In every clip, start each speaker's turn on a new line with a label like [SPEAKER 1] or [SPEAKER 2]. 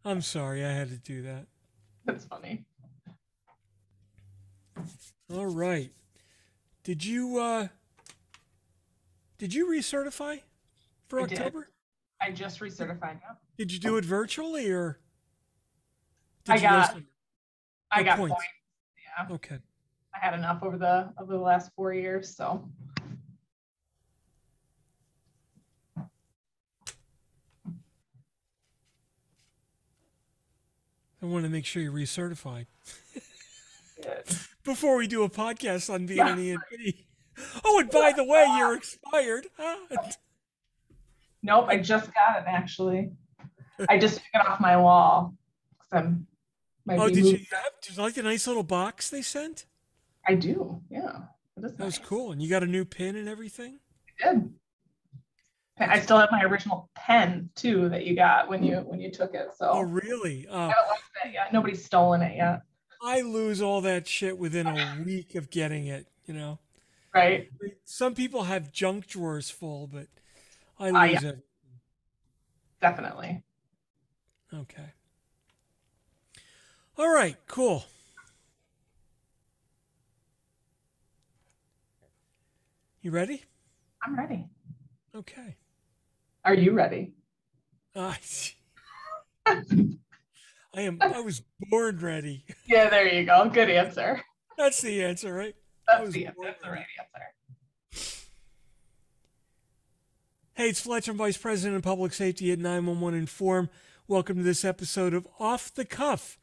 [SPEAKER 1] I'm sorry, I had to do that.
[SPEAKER 2] That's funny.
[SPEAKER 1] All right. Did you recertify for
[SPEAKER 2] I did.
[SPEAKER 1] October?
[SPEAKER 2] I just recertified. Yep.
[SPEAKER 1] Did you do it virtually or
[SPEAKER 2] I
[SPEAKER 1] did you go
[SPEAKER 2] got
[SPEAKER 1] somewhere?
[SPEAKER 2] I
[SPEAKER 1] Oh,
[SPEAKER 2] got points.
[SPEAKER 1] points.
[SPEAKER 2] Yeah.
[SPEAKER 1] Okay.
[SPEAKER 2] I had enough over the last 4 years. So
[SPEAKER 1] I want to make sure you're recertified
[SPEAKER 2] good.
[SPEAKER 1] before we do a podcast on being
[SPEAKER 2] Yeah.
[SPEAKER 1] an ENP. Oh, and by the way, you're expired.
[SPEAKER 2] Nope, I just got it actually. I just took it off my wall because I might
[SPEAKER 1] Oh,
[SPEAKER 2] be
[SPEAKER 1] did you
[SPEAKER 2] moving.
[SPEAKER 1] did you like the nice little box they sent?
[SPEAKER 2] I do. Yeah. It is
[SPEAKER 1] That was
[SPEAKER 2] nice.
[SPEAKER 1] cool. And you got a new pin and everything?
[SPEAKER 2] I did. I
[SPEAKER 1] That's
[SPEAKER 2] still
[SPEAKER 1] cool.
[SPEAKER 2] have my original pen too that you got when you took it.
[SPEAKER 1] Oh,
[SPEAKER 2] So
[SPEAKER 1] really?
[SPEAKER 2] I haven't lost it yet. Nobody's stolen it yet.
[SPEAKER 1] I lose all that shit within a week of getting it.
[SPEAKER 2] Right.
[SPEAKER 1] Some people have junk drawers full, but I
[SPEAKER 2] Yeah,
[SPEAKER 1] lose it.
[SPEAKER 2] definitely.
[SPEAKER 1] Okay. All right, cool. You ready?
[SPEAKER 2] I'm ready.
[SPEAKER 1] Okay.
[SPEAKER 2] Are you ready?
[SPEAKER 1] Uh, I was born ready.
[SPEAKER 2] Yeah, there you go. Good answer.
[SPEAKER 1] That's the answer, right? I
[SPEAKER 2] That's
[SPEAKER 1] was
[SPEAKER 2] the
[SPEAKER 1] born
[SPEAKER 2] that's the right
[SPEAKER 1] ready.
[SPEAKER 2] answer.
[SPEAKER 1] Hey, it's Fletcher. I'm Vice President of Public Safety at 911 Inform. Welcome to this episode of Off the Cuff,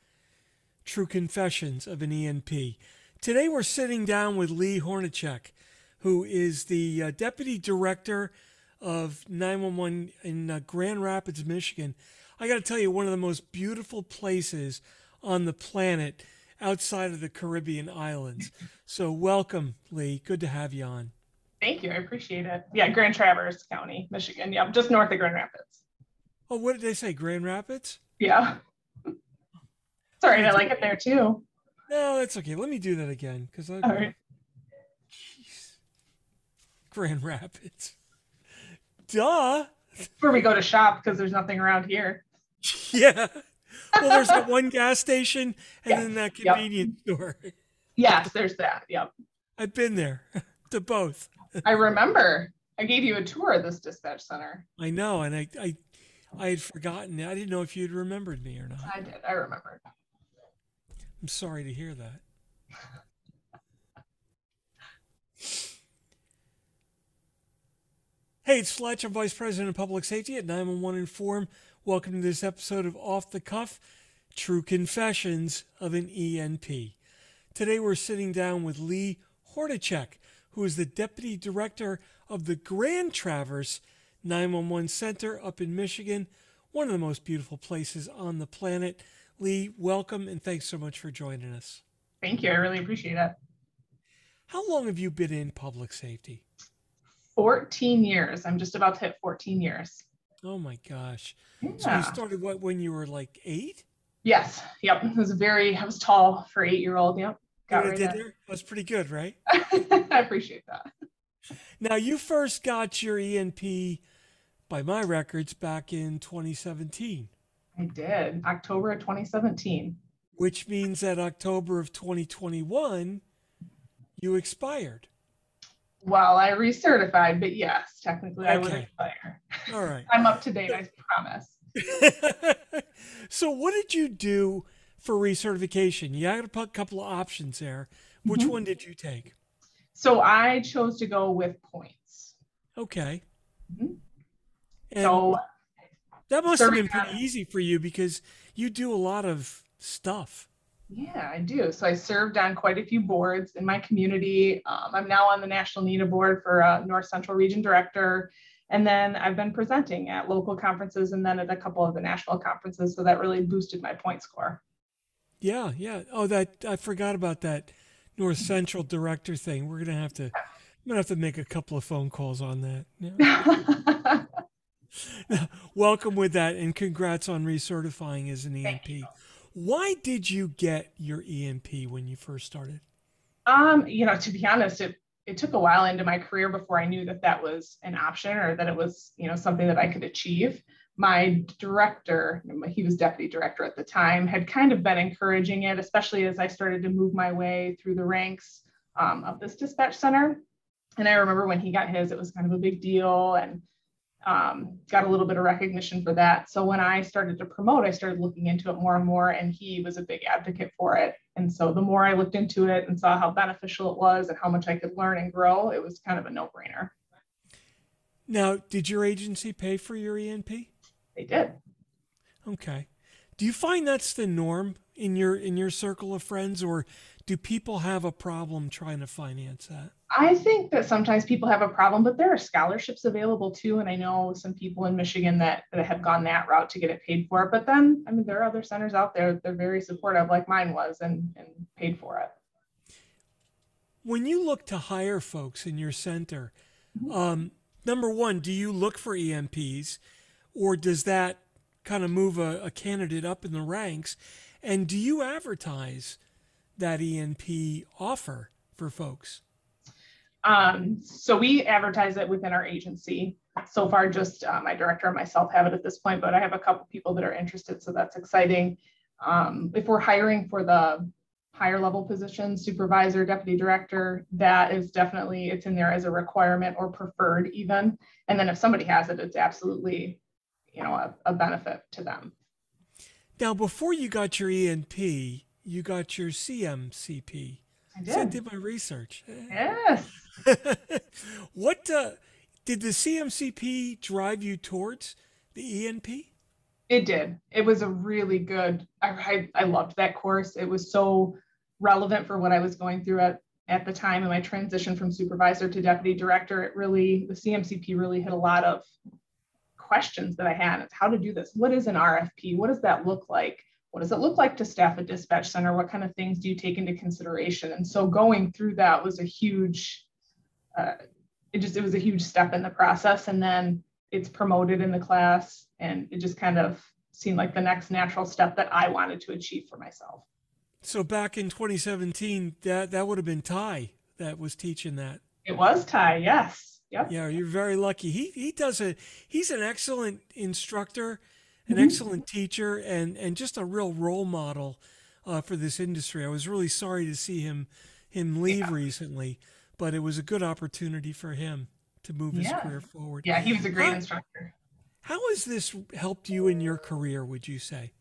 [SPEAKER 1] True Confessions of an ENP. Today we're sitting down with Leah Hornacek, who is the Deputy Director of 911 in Grand Rapids, Michigan. I got to tell you, one of the most beautiful places on the planet outside of the Caribbean islands. So welcome, Lee. Good to have you on.
[SPEAKER 2] Thank you. I appreciate it. Yeah, Grand Traverse County, Michigan. Yeah, just north of Grand Rapids.
[SPEAKER 1] Oh, what did they say? Grand Rapids?
[SPEAKER 2] Yeah.
[SPEAKER 1] Let
[SPEAKER 2] Sorry,
[SPEAKER 1] me
[SPEAKER 2] I
[SPEAKER 1] do
[SPEAKER 2] like it there too.
[SPEAKER 1] No, that's okay. Let me do that again because I
[SPEAKER 2] All right.
[SPEAKER 1] Jeez. Grand Rapids. Duh.
[SPEAKER 2] Where we go to shop because there's nothing around here.
[SPEAKER 1] Yeah. Well, there's that one gas station and
[SPEAKER 2] Yes.
[SPEAKER 1] then that
[SPEAKER 2] Yep.
[SPEAKER 1] convenience store.
[SPEAKER 2] Yes, there's that. Yep.
[SPEAKER 1] I've been there to both.
[SPEAKER 2] I remember. I gave you a tour of this dispatch center.
[SPEAKER 1] I know, and I had forgotten. I didn't know if you'd remembered me or not.
[SPEAKER 2] I did. I remember.
[SPEAKER 1] I'm sorry to hear that. Hey, it's Fletch. I'm Vice President of Public Safety at 911 Inform. Welcome to this episode of Off the Cuff, True Confessions of an ENP. Today we're sitting down with Leah Hornacek, who is the Deputy Director of the Grand Traverse 911 Center up in Michigan, one of the most beautiful places on the planet. Leah, welcome and thanks so much for joining us.
[SPEAKER 2] Thank you. I really appreciate it.
[SPEAKER 1] How long have you been in public safety?
[SPEAKER 2] 14 years. I'm just about to hit 14 years.
[SPEAKER 1] Oh my gosh. So you
[SPEAKER 2] Yeah.
[SPEAKER 1] started what when you were like 8?
[SPEAKER 2] Yes. Yep. I was tall for 8-year-old. Yep.
[SPEAKER 1] See
[SPEAKER 2] Got
[SPEAKER 1] what I
[SPEAKER 2] right
[SPEAKER 1] did
[SPEAKER 2] in.
[SPEAKER 1] there? That's pretty good, right?
[SPEAKER 2] I appreciate that.
[SPEAKER 1] Now you first got your ENP by my records back in 2017,
[SPEAKER 2] I did. October of 2017.
[SPEAKER 1] which means that October of 2021 you expired.
[SPEAKER 2] Well, I recertified, but yes, technically I would
[SPEAKER 1] Okay.
[SPEAKER 2] expire.
[SPEAKER 1] All right.
[SPEAKER 2] I'm up to date, I promise.
[SPEAKER 1] So what did you do for recertification? You had a couple of options there. Which
[SPEAKER 2] Mhm.
[SPEAKER 1] one did you take?
[SPEAKER 2] So I chose to go with points.
[SPEAKER 1] Okay.
[SPEAKER 2] Mhm.
[SPEAKER 1] And
[SPEAKER 2] So
[SPEAKER 1] that must have
[SPEAKER 2] serving
[SPEAKER 1] been pretty
[SPEAKER 2] on,
[SPEAKER 1] easy for you because you do a lot of stuff.
[SPEAKER 2] yeah, I do. So I served on quite a few boards in my community. I'm now on the National NEDA board for North Central Region Director. And then I've been presenting at local conferences and then at a couple of the national conferences. So that really boosted my point score.
[SPEAKER 1] Yeah, yeah. Oh, that I forgot about that North Central director thing. I'm gonna have to make a couple of phone calls on that.
[SPEAKER 2] Thank
[SPEAKER 1] Yeah. Welcome with that, and congrats on recertifying as an
[SPEAKER 2] you.
[SPEAKER 1] EMP. Why did you get your EMP when you first started?
[SPEAKER 2] To be honest, it took a while into my career before I knew that that was an option or that it was, something that I could achieve. my director, he was deputy director at the time, had kind of been encouraging it, especially as I started to move my way through the ranks of this dispatch center. And I remember when he got his, it was kind of a big deal, and got a little bit of recognition for that. So when I started to promote, I started looking into it more and more, and he was a big advocate for it. And so the more I looked into it and saw how beneficial it was and how much I could learn and grow, it was kind of a no-brainer.
[SPEAKER 1] Now, did your agency pay for your ENP?
[SPEAKER 2] They did.
[SPEAKER 1] Okay. Do you find that's the norm in your circle of friends, or do people have a problem trying to finance that?
[SPEAKER 2] I think that sometimes people have a problem, but there are scholarships available too. And I know some people in Michigan that have gone that route to get it paid for. But then, I mean, there are other centers out there, they're very supportive, like mine was, and paid for it.
[SPEAKER 1] When you look to hire folks in your center, number one, do you look for ENPs, or does that kind of move a candidate up in the ranks? And do you advertise that ENP offer for folks?
[SPEAKER 2] So we advertise it within our agency. So far, just my director and myself have it at this point, but I have a couple people that are interested, so that's exciting. If we're hiring for the higher level positions, supervisor, deputy director, that is definitely, it's in there as a requirement or preferred even. And then if somebody has it, it's absolutely, a benefit to them.
[SPEAKER 1] Now, before you got your ENP, you got your CMCP.
[SPEAKER 2] I did.
[SPEAKER 1] So I did my research.
[SPEAKER 2] Yes.
[SPEAKER 1] What did the CMCP drive you towards the ENP?
[SPEAKER 2] It did. It was a really good, I loved that course. It was so relevant for what I was going through at the time, and my transition from supervisor to deputy director. The CMCP really hit a lot of questions that I had. It's how to do this. What is an RFP? What does that look like? What does it look like to staff a dispatch center? What kind of things do you take into consideration? And so going through that was a huge, it was a huge step in the process. And then it's promoted in the class, and it just kind of seemed like the next natural step that I wanted to achieve for myself.
[SPEAKER 1] So back in 2017, that would have been Ty that was teaching that.
[SPEAKER 2] It was Ty, yes. Yep.
[SPEAKER 1] Yeah, you're very lucky. He's an excellent instructor, an excellent teacher, and just a real role model for this industry. I was really sorry to see him leave recently, but it was a good opportunity for him to move his career forward.
[SPEAKER 2] Yeah, he was a great instructor.
[SPEAKER 1] How has this helped you in your career, would you say?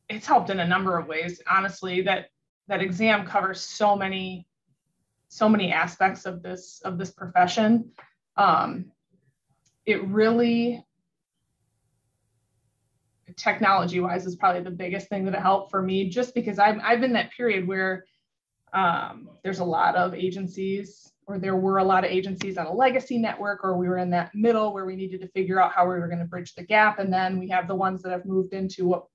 [SPEAKER 2] It's helped in a number of ways. Honestly, that exam covers so many aspects of this profession. It really, technology-wise, is probably the biggest thing that it helped for me, just because I've in that period where there's a lot of agencies, or there were a lot of agencies on a legacy network, or we were in that middle where we needed to figure out how we were going to bridge the gap. And then we have the ones that have moved into what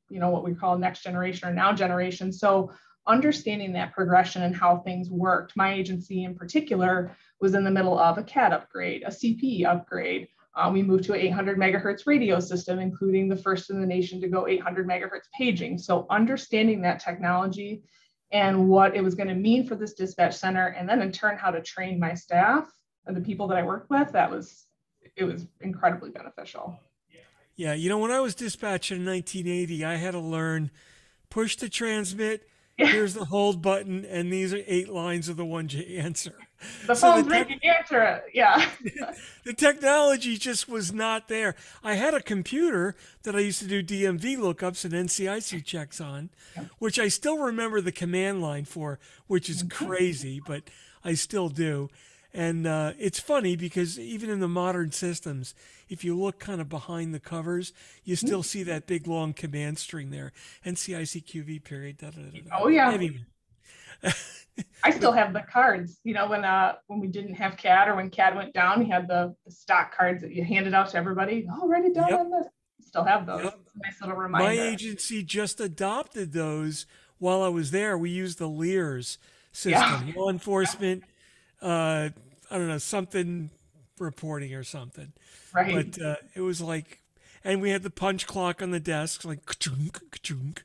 [SPEAKER 2] we call next generation or now generation. So understanding that progression and how things worked. My agency in particular was in the middle of a CAD upgrade, a CPE upgrade. We moved to an 800 megahertz radio system, including the first in the nation to go 800 megahertz paging. So understanding that technology and what it was going to mean for this dispatch center, and then in turn how to train my staff and the people that I worked with, it was incredibly beneficial.
[SPEAKER 1] Yeah, when I was dispatching in 1980, I had to learn push to transmit. Here's the hold button, and these are 8 lines of the ones you answer.
[SPEAKER 2] The phone's making you answer it. Yeah.
[SPEAKER 1] The technology just was not there. I had a computer that I used to do DMV lookups and NCIC checks on, which I still remember the command line for, which is crazy, but I still do. And it's funny because even in the modern systems, if you look kind of behind the covers, you still see that big long command string there. NCICQV period. Da, da, da, da.
[SPEAKER 2] Oh yeah.
[SPEAKER 1] Anyway.
[SPEAKER 2] I still have the cards. When we didn't have CAD, or when CAD went down, we had the stock cards that you handed out to everybody. Oh, write it down on this. Still have those. It's a nice little reminder.
[SPEAKER 1] My agency just adopted those while I was there. We used the Lears system, law enforcement. I don't know, something reporting or something.
[SPEAKER 2] Right.
[SPEAKER 1] But it was like, and we had the punch clock on the desk, like ka-chunk, ka-chunk.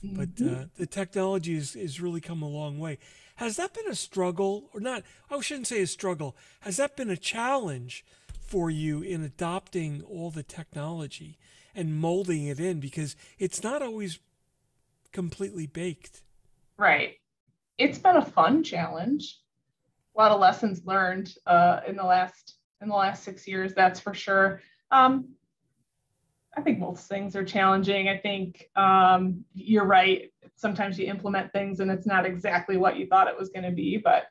[SPEAKER 1] But the technology is really come a long way. Has that been a struggle, or not? I shouldn't say a struggle. Has that been a challenge for you in adopting all the technology and molding it in, because it's not always completely baked.
[SPEAKER 2] Right. It's been a fun challenge. A lot of lessons learned in the last 6 years, that's for sure. I think most things are challenging. I think you're right. Sometimes you implement things and it's not exactly what you thought it was going to be, but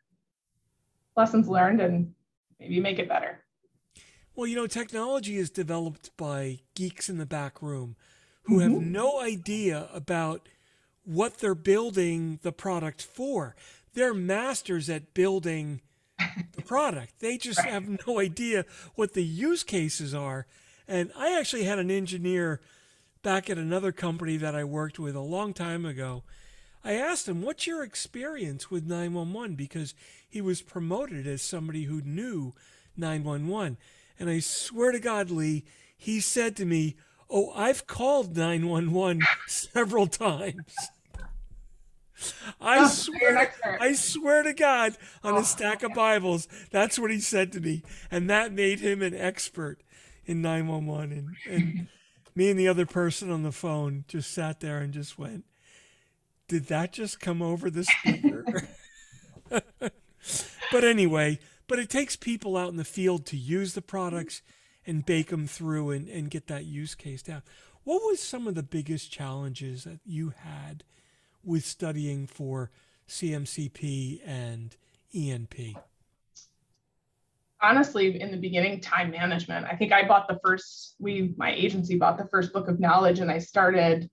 [SPEAKER 2] lessons learned and maybe make it better.
[SPEAKER 1] Well, technology is developed by geeks in the back room who have no idea about what they're building the product for. They're masters at building the product. They just
[SPEAKER 2] Right.
[SPEAKER 1] have no idea what the use cases are. And I actually had an engineer back at another company that I worked with a long time ago. I asked him, "What's your experience with 911?" Because he was promoted as somebody who knew 911. And I swear to God, Lee, he said to me, "Oh, I've called 911 several times." I swear to God on a stack of Bibles, that's what he said to me. And that made him an expert in 911. And me and the other person on the phone just sat there and just went, "Did that just come over the speaker?" But anyway, it takes people out in the field to use the products and bake them through and get that use case down. What was some of the biggest challenges that you had with studying for CMCP and ENP?
[SPEAKER 2] Honestly, in the beginning, time management. I think I bought my agency bought the first book of knowledge and I started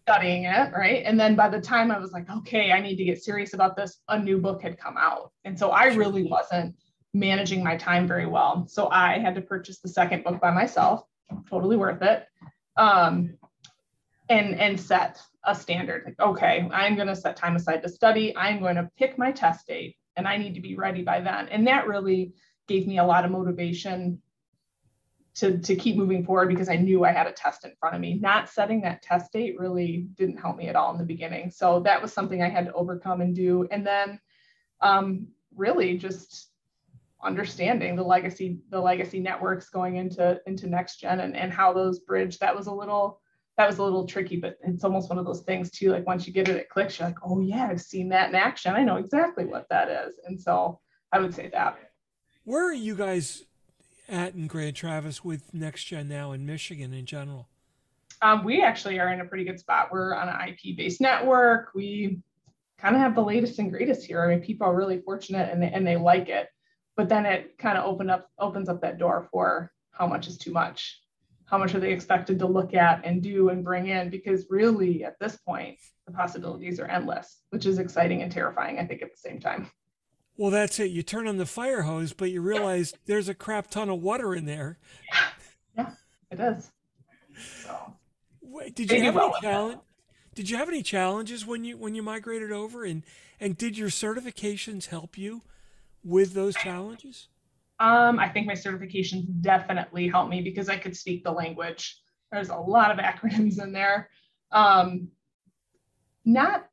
[SPEAKER 2] studying it, right? And then by the time I was like, okay, I need to get serious about this, a new book had come out. And so I really wasn't managing my time very well. So I had to purchase the second book by myself, totally worth it. And set a standard. Like, okay, I'm going to set time aside to study. I'm going to pick my test date and I need to be ready by then. And that really gave me a lot of motivation to keep moving forward because I knew I had a test in front of me. Not setting that test date really didn't help me at all in the beginning. So that was something I had to overcome and do. And then really just understanding the legacy networks going into next gen and how those bridge. That was a little tricky, but it's almost one of those things too. Like once you get it, it clicks. You're like, oh yeah, I've seen that in action. I know exactly what that is. And so I would say that.
[SPEAKER 1] Where are you guys at in Grand Traverse with Next Gen now in Michigan in general?
[SPEAKER 2] We actually are in a pretty good spot. We're on an IP-based network. We kind of have the latest and greatest here. I mean, people are really fortunate and they like it, but then it kind of opens up that door for how much is too much. How much are they expected to look at and do and bring in? Because really at this point, the possibilities are endless, which is exciting and terrifying, I think, at the same time.
[SPEAKER 1] Well, that's it. You turn on the fire hose, but you realize there's a crap ton of water in there.
[SPEAKER 2] Yeah, it is. So,
[SPEAKER 1] Did you have any challenge? Did you have any challenges when you migrated over, and did your certifications help you with those challenges?
[SPEAKER 2] I think my certifications definitely helped me because I could speak the language. There's a lot of acronyms in there. Not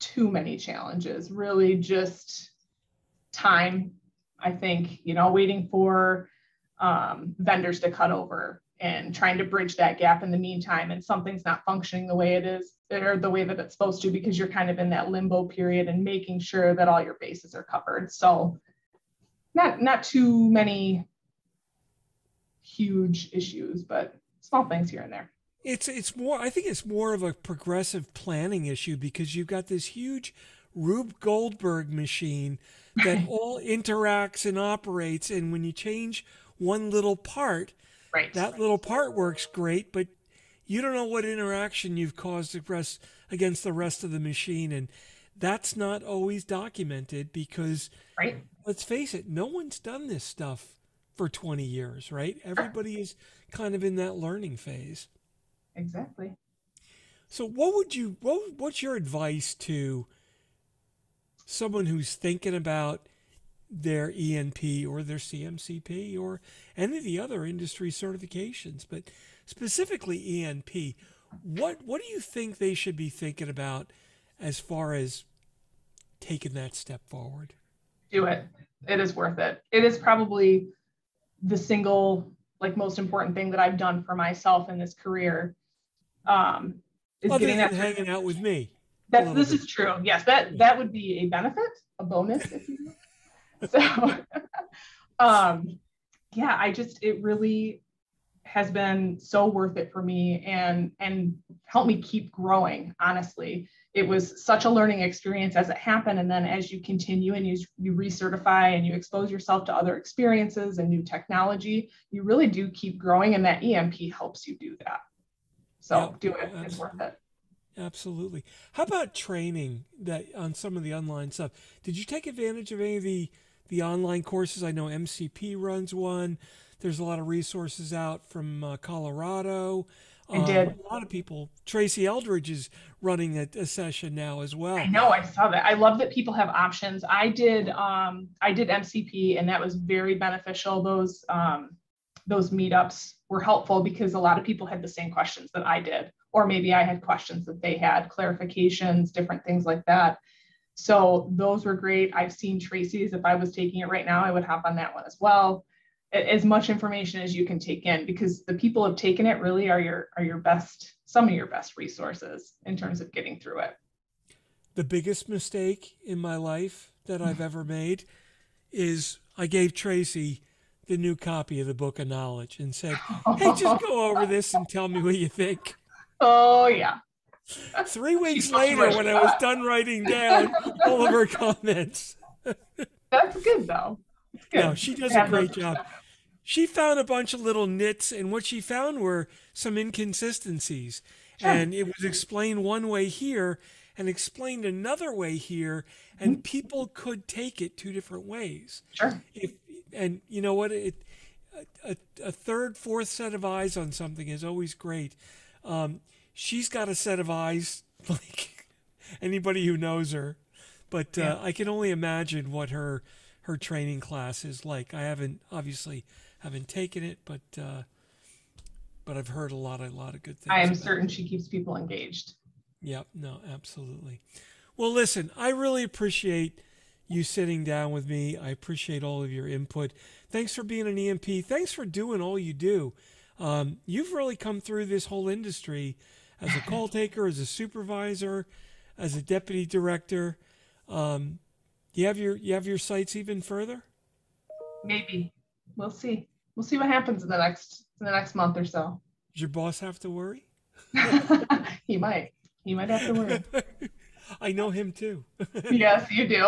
[SPEAKER 2] too many challenges, really just time. I think, waiting for vendors to cut over and trying to bridge that gap in the meantime, and something's not functioning the way it is or the way that it's supposed to because you're kind of in that limbo period and making sure that all your bases are covered. So not too many huge issues, but small things here and there.
[SPEAKER 1] It's more, I think it's more of a progressive planning issue because you've got this huge Rube Goldberg machine that all interacts and operates, and when you change one little part,
[SPEAKER 2] Right.
[SPEAKER 1] that little part works great, but you don't know what interaction you've caused against the rest of the machine, and that's not always documented because,
[SPEAKER 2] Right.
[SPEAKER 1] let's face it, no one's done this stuff for 20 years, right? Everybody is kind of in that learning phase.
[SPEAKER 2] Exactly.
[SPEAKER 1] So what's your advice to someone who's thinking about their ENP or their CMCP or any of the other industry certifications, but specifically ENP? What do you think they should be thinking about as far as taking that step forward?
[SPEAKER 2] Do it. It is worth it. It is probably the single, like, most important thing that I've done for myself in this career, is
[SPEAKER 1] Other
[SPEAKER 2] getting
[SPEAKER 1] than
[SPEAKER 2] that.
[SPEAKER 1] hanging out with me.
[SPEAKER 2] This is true. Yes, that would be a benefit, a bonus, if you will. So, yeah, it really has been so worth it for me and helped me keep growing. Honestly, it was such a learning experience as it happened, and then as you continue and you recertify and you expose yourself to other experiences and new technology, you really do keep growing, and that ENP helps you do that. So do it. It's worth it.
[SPEAKER 1] Absolutely. How about training that on some of the online stuff? Did you take advantage of any of the online courses? I know MCP runs one. There's a lot of resources out from Colorado.
[SPEAKER 2] I did.
[SPEAKER 1] A lot of people. Tracy Eldridge is running a session now as well.
[SPEAKER 2] I know. I saw that. I love that people have options. I did MCP, and that was very beneficial. Those meetups were helpful because a lot of people had the same questions that I did, or maybe I had questions that they had, clarifications, different things like that. So those were great. I've seen Tracy's. If I was taking it right now, I would hop on that one as well. As much information as you can take in, because the people who have taken it really are your best, some of your best resources in terms of getting through it.
[SPEAKER 1] The biggest mistake in my life that I've ever made is I gave Tracy the new copy of the Book of Knowledge and said, hey, just go over this and tell me what you think.
[SPEAKER 2] Oh, yeah.
[SPEAKER 1] 3 weeks later, when I was done writing down all of her comments.
[SPEAKER 2] That's good, though. Good.
[SPEAKER 1] No, she does a great job. She found a bunch of little nits, and what she found were some inconsistencies. Sure. And it was explained one way here and explained another way here, and people could take it 2 different ways.
[SPEAKER 2] Sure.
[SPEAKER 1] And you know what? A third, fourth set of eyes on something is always great. She's got a set of eyes like anybody who knows her, but I can only imagine what her training class is like. I obviously haven't taken it, but I've heard a lot of good things.
[SPEAKER 2] I am certain she keeps people engaged.
[SPEAKER 1] Yep. No, absolutely. Well, listen, I really appreciate you sitting down with me. I appreciate all of your input. Thanks for being an ENP. Thanks for doing all you do. You've really come through this whole industry as a call taker, as a supervisor, as a deputy director. You have your sights even further?
[SPEAKER 2] Maybe. We'll see. We'll see what happens in the next month or so.
[SPEAKER 1] Does your boss have to worry?
[SPEAKER 2] He might. He might have to worry.
[SPEAKER 1] I know him too.
[SPEAKER 2] Yes, you do.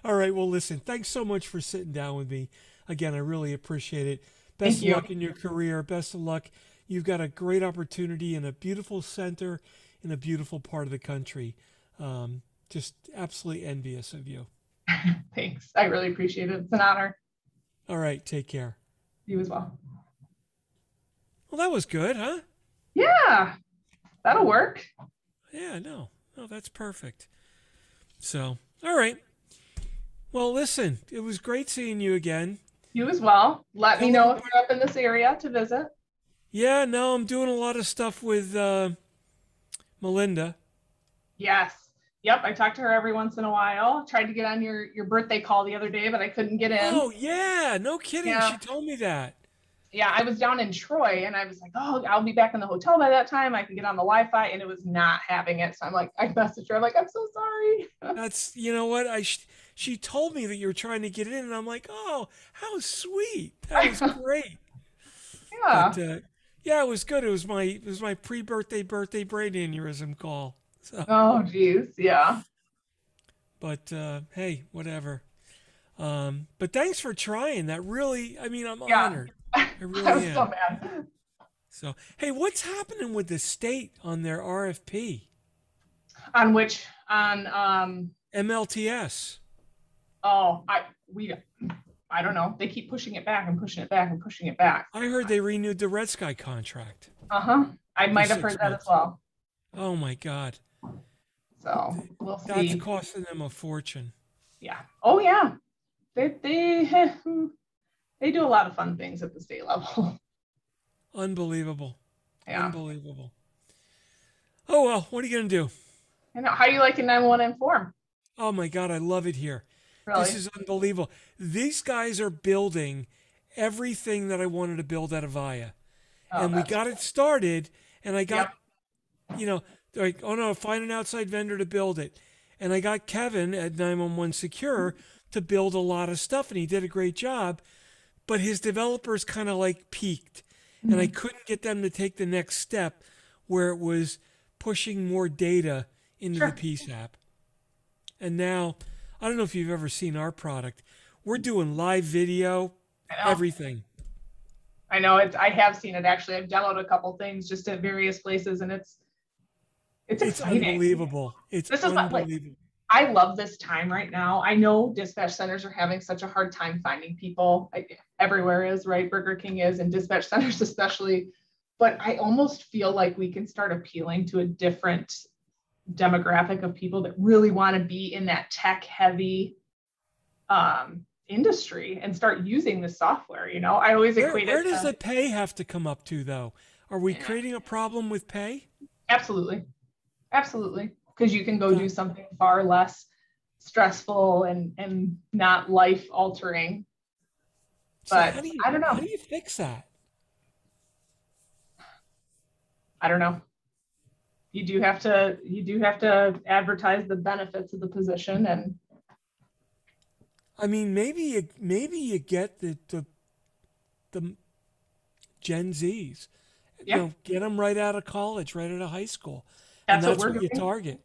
[SPEAKER 1] All right. Well, listen, thanks so much for sitting down with me. Again, I really appreciate it. Best of luck in your career. Best of luck. You've got a great opportunity in a beautiful center in a beautiful part of the country. Just absolutely envious of you.
[SPEAKER 2] Thanks. I really appreciate it. It's an honor.
[SPEAKER 1] All right. Take care.
[SPEAKER 2] You as well.
[SPEAKER 1] Well, that was good, huh?
[SPEAKER 2] Yeah. That'll work.
[SPEAKER 1] Yeah, no, that's perfect. So, all right. Well, listen, it was great seeing you again.
[SPEAKER 2] You as well. Let me know if you're up in this area to visit.
[SPEAKER 1] Yeah, no, I'm doing a lot of stuff with Melinda.
[SPEAKER 2] Yes. Yep, I talk to her every once in a while. Tried to get on your birthday call the other day, but I couldn't get in.
[SPEAKER 1] Oh, yeah, no kidding. Yeah. She told me that.
[SPEAKER 2] Yeah, I was down in Troy, and I was like, oh, I'll be back in the hotel by that time. I can get on the Wi-Fi, and it was not having it. So I'm like, I messaged her. I'm like, I'm so sorry.
[SPEAKER 1] That's, you know what? She told me that you were trying to get in, and I'm like, oh, how sweet. That was great.
[SPEAKER 2] Yeah.
[SPEAKER 1] But, yeah, it was good. It was my pre-birthday brain aneurysm call. So.
[SPEAKER 2] Oh, geez. Yeah.
[SPEAKER 1] But, hey, whatever. But thanks for trying. That really, I mean, I'm honored. I really am.
[SPEAKER 2] So mad.
[SPEAKER 1] So, hey, what's happening with the state on their RFP?
[SPEAKER 2] On which? On
[SPEAKER 1] MLTS.
[SPEAKER 2] Oh, I don't know. They keep pushing it back and pushing it back and pushing it back.
[SPEAKER 1] I heard they renewed the Red Sky contract.
[SPEAKER 2] I might have heard that as well.
[SPEAKER 1] Oh my God.
[SPEAKER 2] So we'll see.
[SPEAKER 1] That's costing them a fortune.
[SPEAKER 2] Yeah. Oh yeah. They do a lot of fun things at the state level.
[SPEAKER 1] Unbelievable.
[SPEAKER 2] Yeah.
[SPEAKER 1] Unbelievable. Oh, well, what are you going to do?
[SPEAKER 2] I know. How do you like a 911 Inform?
[SPEAKER 1] Oh, my God. I love it here. This
[SPEAKER 2] Really?
[SPEAKER 1] is unbelievable. These guys are building everything that I wanted to build at Avaya.
[SPEAKER 2] Oh,
[SPEAKER 1] And we
[SPEAKER 2] that's
[SPEAKER 1] got it started, and I got,
[SPEAKER 2] yep.
[SPEAKER 1] you know, they're like, oh no, find an outside vendor to build it. And I got Kevin at 911 Secure to build a lot of stuff, and he did a great job. But his developers kind of like peaked, and I
[SPEAKER 2] Mhm.
[SPEAKER 1] couldn't get them to take the next step where it was pushing more data into the
[SPEAKER 2] Sure.
[SPEAKER 1] Peace app. And now, I don't know if you've ever seen our product. We're doing live video,
[SPEAKER 2] I know.
[SPEAKER 1] everything.
[SPEAKER 2] I know it's I have seen it actually. I've demoed a couple things just at various places and it's
[SPEAKER 1] It's
[SPEAKER 2] exciting.
[SPEAKER 1] unbelievable. It's
[SPEAKER 2] This is what like
[SPEAKER 1] unbelievable.
[SPEAKER 2] I love this time right now. I know dispatch centers are having such a hard time finding people. Everywhere is, right? Burger King is, and dispatch centers especially. But I almost feel like we can start appealing to a different demographic of people that really want to be in that tech heavy industry and start using the software. I always equate
[SPEAKER 1] Where
[SPEAKER 2] it
[SPEAKER 1] does
[SPEAKER 2] to,
[SPEAKER 1] the pay have to come up to, though? Are we
[SPEAKER 2] yeah,
[SPEAKER 1] creating a problem with pay?
[SPEAKER 2] absolutely. Absolutely. Because you can go
[SPEAKER 1] God.
[SPEAKER 2] do something far less stressful and not life altering.
[SPEAKER 1] So
[SPEAKER 2] But I don't
[SPEAKER 1] how
[SPEAKER 2] know.
[SPEAKER 1] do you fix that?
[SPEAKER 2] I don't know. You do have to advertise the benefits of the position and
[SPEAKER 1] I mean, maybe you get the Gen Zs,
[SPEAKER 2] yeah,
[SPEAKER 1] get them right out of college, right out of high school, and
[SPEAKER 2] that's what
[SPEAKER 1] that's
[SPEAKER 2] we're
[SPEAKER 1] what you
[SPEAKER 2] doing.
[SPEAKER 1] target.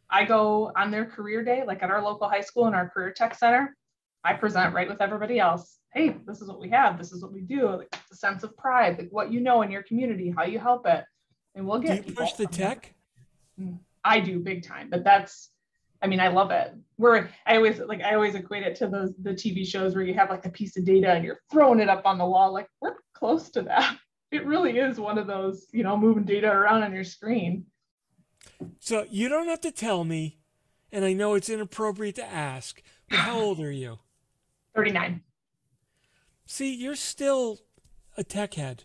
[SPEAKER 2] I go on their career day, like at our local high school in our career tech center. I present right with everybody else. Hey, this is what we have. This is what we do. Like the sense of pride, like what you know in your community, how you help it. And we'll
[SPEAKER 1] Do
[SPEAKER 2] get
[SPEAKER 1] you push
[SPEAKER 2] people
[SPEAKER 1] the
[SPEAKER 2] from there.
[SPEAKER 1] tech?
[SPEAKER 2] I do big time, but I mean, I love it. I always equate it to the TV shows where you have like a piece of data and you're throwing it up on the wall. Like we're close to that. It really is one of those, moving data around on your screen.
[SPEAKER 1] So you don't have to tell me, and I know it's inappropriate to ask, but how old are you?
[SPEAKER 2] 39.
[SPEAKER 1] See, you're still a tech head.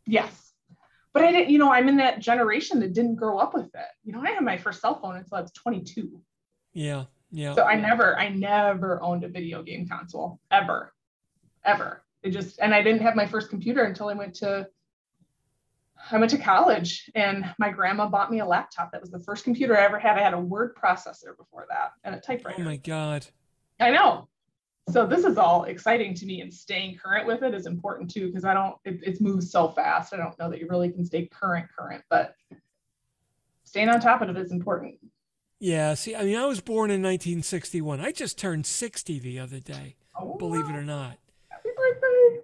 [SPEAKER 2] Yes. But I didn't, I'm in that generation that didn't grow up with it. I had my first cell phone until I was 22.
[SPEAKER 1] Yeah, yeah.
[SPEAKER 2] So I never owned a video game console ever, ever. And I didn't have my first computer until I went to college, and my grandma bought me a laptop. That was the first computer I ever had. I had a word processor before that and a
[SPEAKER 1] Oh
[SPEAKER 2] typewriter.
[SPEAKER 1] my God.
[SPEAKER 2] I know. So this is all exciting to me, and staying current with it is important too, because it moves so fast. I don't know that you really can stay current, but staying on top of it is important.
[SPEAKER 1] Yeah, see, I mean, I was born in 1961. I just turned 60 the other day,
[SPEAKER 2] Oh,
[SPEAKER 1] believe it or not.
[SPEAKER 2] happy birthday.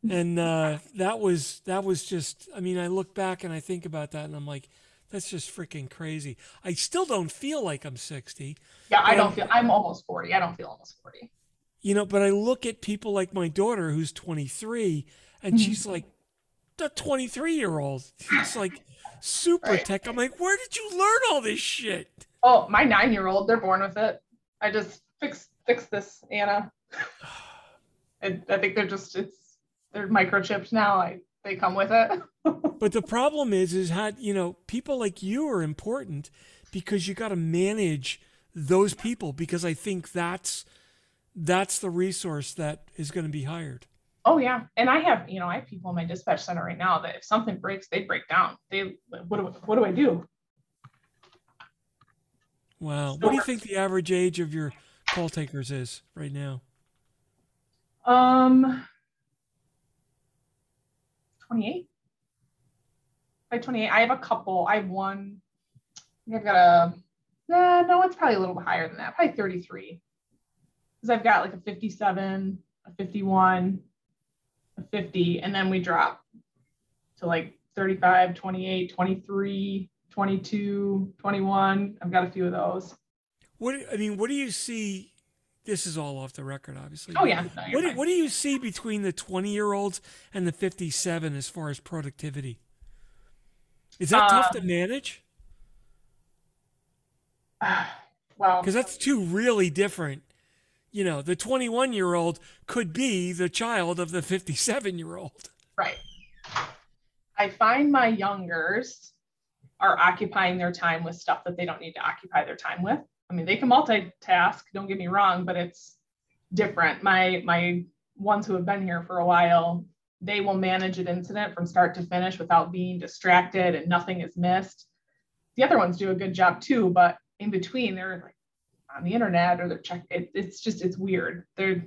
[SPEAKER 1] And that was just, I mean, I look back and I think about that and I'm like, that's just freaking crazy. I still don't feel like I'm 60,
[SPEAKER 2] Yeah,
[SPEAKER 1] but
[SPEAKER 2] I'm almost 40. I don't feel almost 40.
[SPEAKER 1] but I look at people like my daughter who's 23 and she's like a 23-year-old. It's like super
[SPEAKER 2] Right.
[SPEAKER 1] tech. I'm like, where did you learn all this shit?
[SPEAKER 2] Oh, my 9-year-old, they're born with it. I just fix this, Anna. I think they're microchipped now. They come with it.
[SPEAKER 1] But the problem is how, people like you are important because you got to manage those people because I think that's the resource that is going to be hired.
[SPEAKER 2] Oh yeah, and I have people in my dispatch center right now that if something breaks, they break down. What do I do?
[SPEAKER 1] Wow. What
[SPEAKER 2] So,
[SPEAKER 1] do you think the average age of your call takers is right now?
[SPEAKER 2] 28. By 28, I have a couple. I have one. I've got a. No, it's probably a little bit higher than that. Probably 33. Because I've got like a 57, a 51, a 50, and then we drop to like 35, 28, 23, 22, 21. I've got a few of those.
[SPEAKER 1] What do you see? This is all off the record, obviously.
[SPEAKER 2] Oh
[SPEAKER 1] But
[SPEAKER 2] yeah, no, you're
[SPEAKER 1] what
[SPEAKER 2] fine.
[SPEAKER 1] do you see between the 20-year-olds and the 57 as far as productivity? Is that tough to
[SPEAKER 2] Um,
[SPEAKER 1] manage?
[SPEAKER 2] well,
[SPEAKER 1] Because that's two really different. The 21-year-old could be the child of the 57-year-old.
[SPEAKER 2] right. I find my youngers are occupying their time with stuff that they don't need to occupy their time with. I mean, they can multitask, don't get me wrong, but it's different. My ones who have been here for a while, they will manage an incident from start to finish without being distracted and nothing is missed. The other ones do a good job too, but in between they're like on the internet or they're checking. It's weird. Their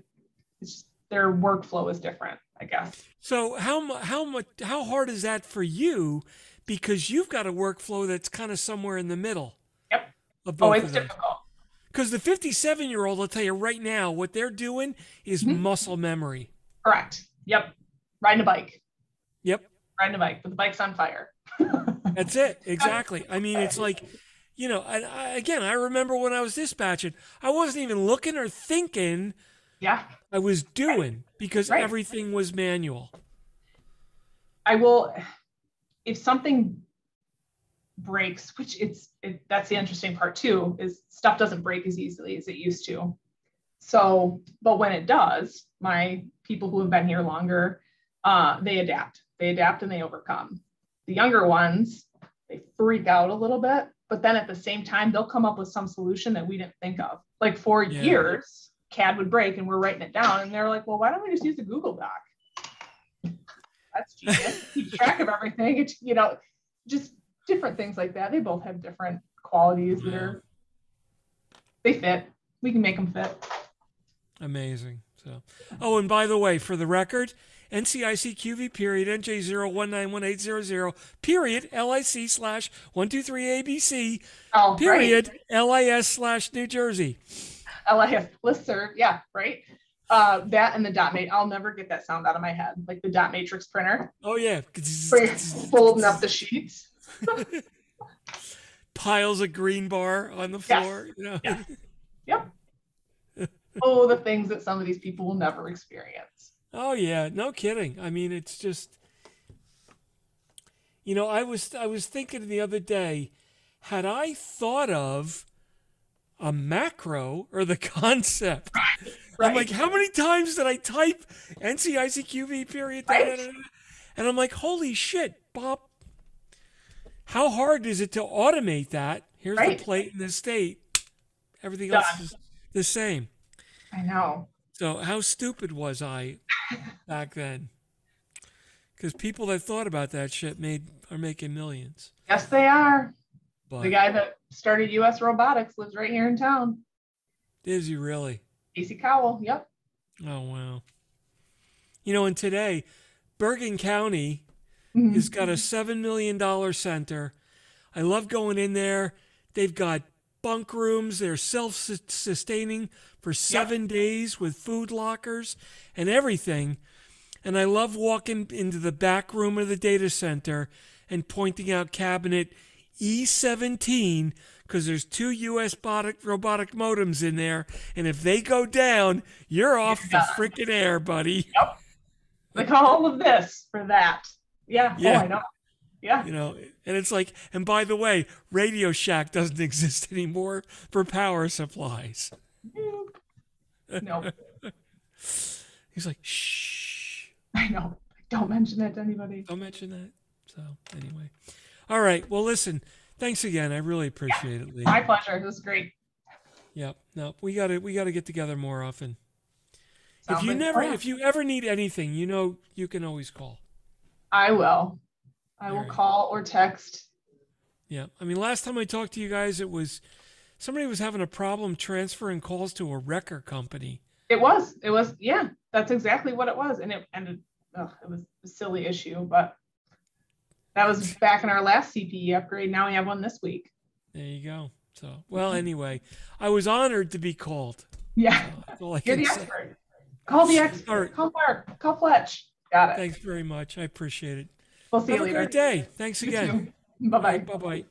[SPEAKER 2] workflow is different, I guess.
[SPEAKER 1] So how hard is that for you? Because you've got a workflow that's kind of somewhere in the middle.
[SPEAKER 2] Yep. It's difficult.
[SPEAKER 1] Because the 57-year-old, I'll tell you right now, what they're doing is muscle memory.
[SPEAKER 2] Correct. Yep. Riding a bike.
[SPEAKER 1] Yep.
[SPEAKER 2] Riding a bike, but the bike's on fire.
[SPEAKER 1] That's it. Exactly. I mean, it's like, I remember when I was dispatching, I wasn't even looking or thinking.
[SPEAKER 2] Yeah.
[SPEAKER 1] I was doing because everything was manual.
[SPEAKER 2] If something breaks, which that's the interesting part too, is stuff doesn't break as easily as it used to. So, but when it does, my people who have been here longer, they adapt and they overcome. The younger ones, they freak out a little bit, but then at the same time, they'll come up with some solution that we didn't think of. Like for years, CAD would break and we're writing it down. And they're like, well, why don't we just use a Google Doc? That's genius. Keep track of everything. It's, just different things like that. They both have different qualities that they fit. We can make them fit.
[SPEAKER 1] Amazing. So, and by the way, for the record, NCICQV period NJ0191800 period LIC/123ABC period LIS/New Jersey.
[SPEAKER 2] LIS listserv, yeah, right. That and the dot matrix. I'll never get that sound out of my head, like the dot matrix printer.
[SPEAKER 1] Oh yeah,
[SPEAKER 2] folding up the sheets.
[SPEAKER 1] Piles of green bar on the floor.
[SPEAKER 2] Yes. Yes. Yep. Oh, the things that some of these people will never experience.
[SPEAKER 1] Oh yeah, no kidding. I mean, it's just, I was thinking the other day, had I thought of a macro or the concept, I'm like, how many times did I type NCICQV period? And I'm like, holy shit, Bob, how hard is it to automate that? Here's the plate and the state. Everything else is the same.
[SPEAKER 2] I know.
[SPEAKER 1] So how stupid was I back then? Because people that thought about that shit are making millions.
[SPEAKER 2] Yes, they are. But the guy that started US Robotics lives right here in town.
[SPEAKER 1] Is he really?
[SPEAKER 2] AC Cowell, yep.
[SPEAKER 1] Oh, wow. And today, Bergen County has got a $7 million center. I love going in there. They've got bunk rooms. They're self-sustaining for 7 days with food lockers and everything. And I love walking into the back room of the data center and pointing out cabinet E17 because there's 2 US robotic modems in there. And if they go down, you're off the freaking air, buddy.
[SPEAKER 2] Yep. They call all of this for that. Yeah. Oh, I know. Yeah.
[SPEAKER 1] And it's like, and by the way, Radio Shack doesn't exist anymore for power supplies.
[SPEAKER 2] No.
[SPEAKER 1] He's like, shh.
[SPEAKER 2] I know. Don't mention that to anybody.
[SPEAKER 1] Don't mention that. So anyway. All right. Well, listen, thanks again. I really appreciate it, Leah.
[SPEAKER 2] My pleasure. It was great.
[SPEAKER 1] Yep. No, we gotta get together more often.
[SPEAKER 2] Sounds
[SPEAKER 1] If you ever need anything, you can always call.
[SPEAKER 2] I will. I will call or text.
[SPEAKER 1] Yeah. I mean, last time I talked to you guys, it was somebody was having a problem transferring calls to a wrecker company.
[SPEAKER 2] It was, yeah, that's exactly what it was. And it was a silly issue, but that was back in our last CPE upgrade. Now we have one this week.
[SPEAKER 1] There you go. So, well, anyway, I was honored to be called.
[SPEAKER 2] Yeah. You're the expert. Call the expert. Right. Call Mark. Call Fletch. Got it.
[SPEAKER 1] Thanks very much. I appreciate it.
[SPEAKER 2] We'll see you
[SPEAKER 1] later. Have a great day. Thanks again.
[SPEAKER 2] Bye-bye.
[SPEAKER 1] Bye-bye.